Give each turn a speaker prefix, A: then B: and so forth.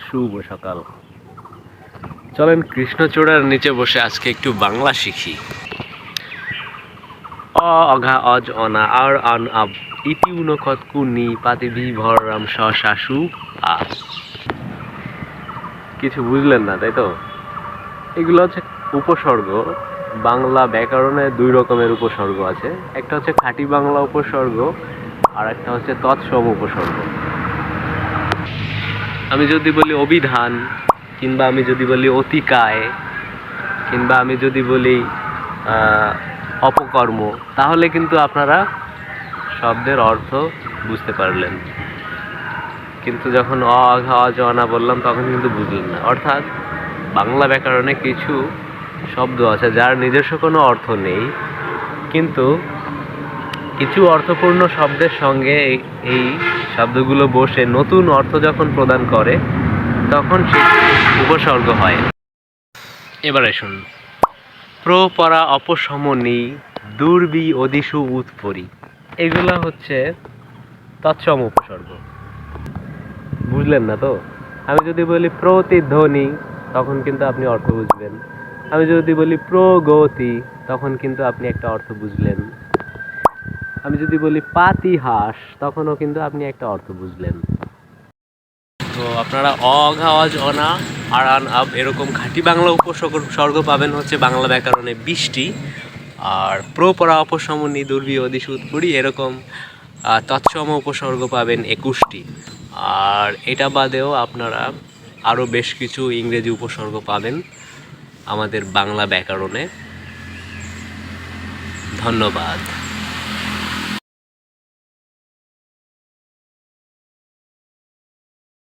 A: শুভ সকাল। চলেন কৃষ্ণচূড়ার নিচে বসে আজকে একটু বাংলা শিখি। অ অঘা অজ অনা আর আন আব ইতি উনখত কুনি পাতি ভি ভর রাম স শাশু আ। কিছু বুঝলেন না তাই তো? এগুলো হচ্ছে উপসর্গ। বাংলা ব্যাকরণে দুই রকমের উপসর্গ আছে, একটা হচ্ছে খাঁটি বাংলা উপসর্গ আর একটা হচ্ছে তৎসম উপসর্গ। আমি যদি বলি অভিধান, কিংবা আমি যদি বলি অতিকায়, কিংবা আমি যদি বলি অপকর্ম, তাহলে কিন্তু আপনারা শব্দের অর্থ বুঝতে পারলেন। কিন্তু যখন অ আঘা অজ অনা বললাম তখন কিন্তু বুঝলেন না। অর্থাৎ বাংলা ব্যাকরণে কিছু শব্দ আছে যার নিজস্ব কোনো অর্থ নেই, কিন্তু কিছু অর্থপূর্ণ শব্দের সঙ্গে এই শব্দগুলো বসে নতুন অর্থ যখন প্রদান করে তখন সে উপসর্গ হয়। এবারে শুনুন। প্রপরা অপসমনি দুর্বি অদিশু উৎপরি, এগুলো হচ্ছে তৎসম উপসর্গ। বুঝলেন না তো? আমি যদি বলি প্রতিধ্বনি তখন কিন্তু আপনি অর্থ বুঝবেন। আমি যদি বলি প্রগতি তখন কিন্তু আপনি একটা অর্থ বুঝলেন। আমি যদি বলি পাতিহাস তখনও কিন্তু আপনি একটা অর্থ বুঝলেন। তো আপনারা অঘা অজ অনা আর আন আব এরকম খাঁটি বাংলা উপসর্গ পাবেন হচ্ছে বাংলা ব্যাকরণে 20টি, আর প্রপরা অপসমনি দুর্বি অদিশু উৎপরি এরকম তৎসম উপসর্গ পাবেন 21টি। আর এটা বাদেও আপনারা আরও বেশ কিছু ইংরেজি উপসর্গ পাবেন আমাদের বাংলা ব্যাকরণে। ধন্যবাদ।